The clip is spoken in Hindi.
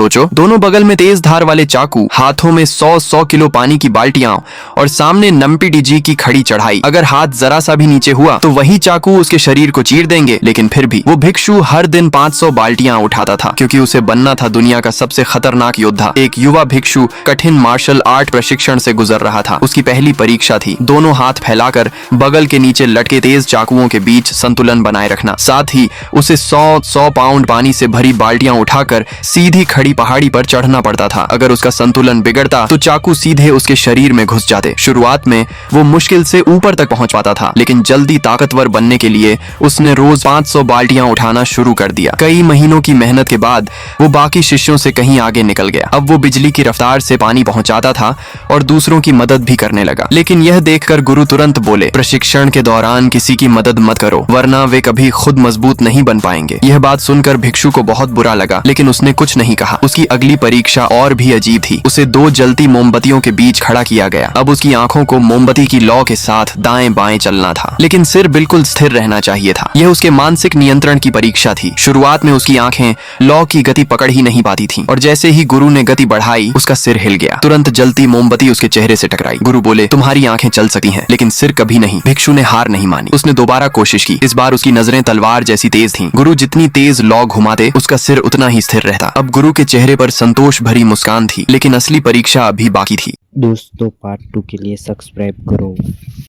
सोचो, दोनों बगल में तेज धार वाले चाकू, हाथों में 100 किलो पानी की बाल्टियां और सामने नम्पीडी जी की खड़ी चढ़ाई। अगर हाथ जरा सा भी नीचे हुआ तो वही चाकू उसके शरीर को चीर देंगे। लेकिन फिर भी वो भिक्षु हर दिन 500 बाल्टियां उठाता था, क्योंकि उसे बनना था दुनिया का सबसे खतरनाक योद्धा। एक युवा भिक्षु कठिन मार्शल आर्ट प्रशिक्षण से गुजर रहा था। उसकी पहली परीक्षा थी दोनों हाथ फैलाकर बगल के नीचे लटके तेज चाकुओं के बीच संतुलन बनाए रखना। साथ ही उसे 100 पाउंड पानी से भरी बाल्टियां उठाकर सीधी खड़ी पहाड़ी पर चढ़ना पड़ता था। अगर उसका संतुलन बिगड़ता तो चाकू सीधे उसके शरीर में घुस जाते। शुरुआत में वो मुश्किल से ऊपर तक पहुंच पाता था, लेकिन जल्दी ताकतवर बनने के लिए उसने रोज 500 बाल्टियां उठाना शुरू कर दिया। कई महीनों की मेहनत के बाद वो बाकी शिष्यों से कहीं आगे निकल गया। अब वो बिजली की रफ्तार से पानी पहुंचाता था और दूसरों की मदद भी करने लगा। लेकिन यह देखकर गुरु तुरंत बोले, प्रशिक्षण के दौरान किसी की मदद मत करो, वरना वे कभी खुद मजबूत नहीं बन पाएंगे। यह बात सुनकर भिक्षु को बहुत बुरा लगा, लेकिन उसने कुछ नहीं कहा। उसकी अगली परीक्षा और भी अजीब थी। उसे 2 जलती मोमबत्तियों के बीच खड़ा किया गया। अब उसकी आंखों को मोमबत्ती की लौ के साथ दाएं बाएं चलना था, लेकिन सिर बिल्कुल स्थिर रहना चाहिए था। यह उसके मानसिक नियंत्रण की परीक्षा थी। शुरुआत में उसकी आंखें लौ की गति पकड़ ही नहीं पाती थीं, और जैसे ही गुरु ने गति बढ़ाई उसका सिर हिल गया। तुरंत जलती मोमबत्ती उसके चेहरे से टकराई। गुरु बोले, तुम्हारी आंखें चल सकती हैं, लेकिन सिर कभी नहीं। भिक्षु ने हार नहीं मानी। उसने दोबारा कोशिश की। इस बार उसकी नजरें तलवार जैसी तेज थीं। गुरु जितनी तेज लौ घुमाते उसका सिर उतना ही स्थिर रहता। अब गुरु के चेहरे पर संतोष भरी मुस्कान थी, लेकिन असली परीक्षा अभी बाकी थी। दोस्तों पार्ट 2 के लिए सब्सक्राइब करो।